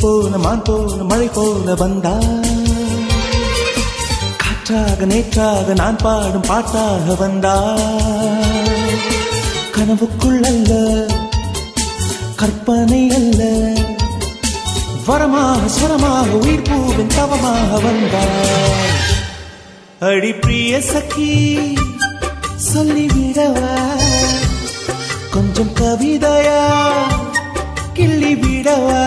போல மான் போல மழை போல வந்தா காற்றாக நேற்றாக நான் பாடும் பாட்டாக வந்தா கனவுக்குள் அல்ல கற்பனை அல்ல வரமாக ஸ்வரமாக உயிர் பூவின் தவமாக வந்தா அடி பிரிய சखी சொல்லிவிடவா கொஞ்சம் கவிதையா கிள்ளி விடவா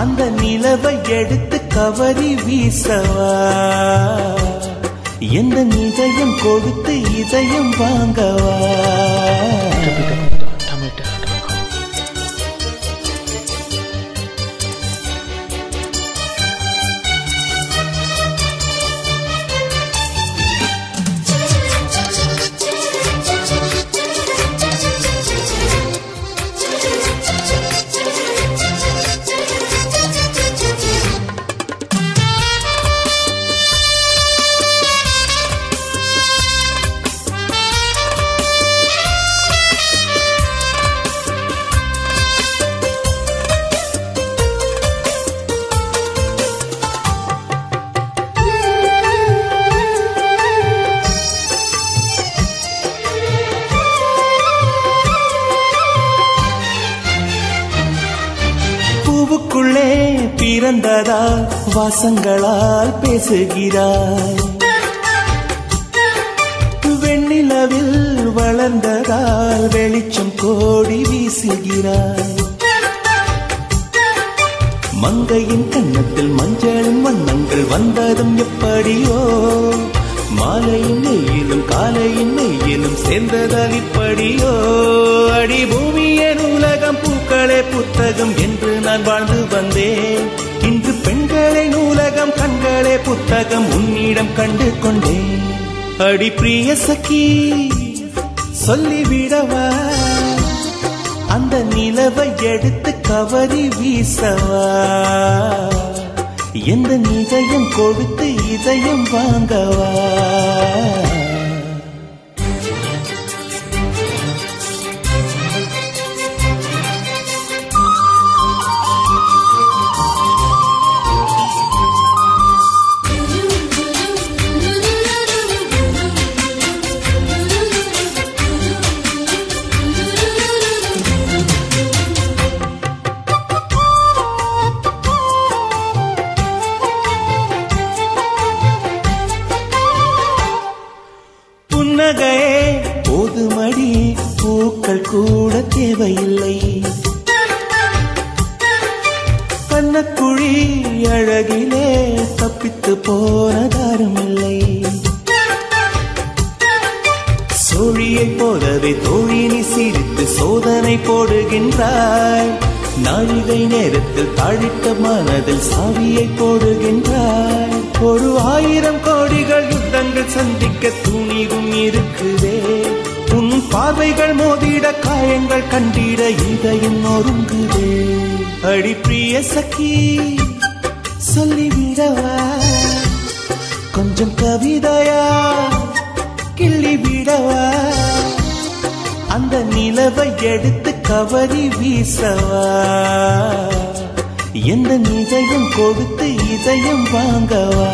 அந்த நிலவை எடுத்து கவரி வீசவா எந்த இதயம் கொடுத்து இதயம் வாங்கவா பூவுக்குள்ளே பிறந்ததால் வாசங்களால் பேசுகிறாய் வெண்ணிலவில் வளர்ந்ததால் வெளிச்சம் கோடி வீசுகிறாய் மங்கையின் கன்னத்தில் மஞ்சளின் வண்ணங்கள் வந்ததும் எப்படியோ மாலையின் நெய்யிலும் காலையின் நெய்யிலும் சேர்ந்ததால் இப்படியோ அடி பூமியின் உலகம் பூக்களே புத்தகம் என்று நான் வாழ்ந்து வந்தேன் இன்று பெண்களே நூலகம் கண்களே புத்தகம் உன்னிடம் கண்டு கொண்டேன் அடி பிரிய சखी சொல்லிவிடவா அந்த நிலவை எடுத்து கவரி வீசவா எந்த இதயம் கொடுத்து இதயம் வாங்கவா புன்னகையே போதுமடி பூக்கள் கூட தேவையில்லை கண்ணக்குழி அழகிலே தப்பித்து போனதாரும் இல்லை சோழியை போலவே தோழினி சிரித்து சோதனை போடுகின்றாய் நாழிகை நேரத்தில் தாழிட்ட மனதில் சாவியை போடுகின்றாய் ஒரு 1000 கோடிகள் யுத்தங்கள் சந்திக்க துணிவும் இருக்குதே உன் பார்வைகள் மோதிட காயங்கள் கண்டிட இதயம் நொறுங்குதே அடி பிரிய சखी சொல்லிவிடவா கொஞ்சம் கவிதையா கிள்ளி விடவா அந்த நிலவை எடுத்து கவரி வீசவா எந்த இதயம் கொடுத்து இதயம் வாங்கவா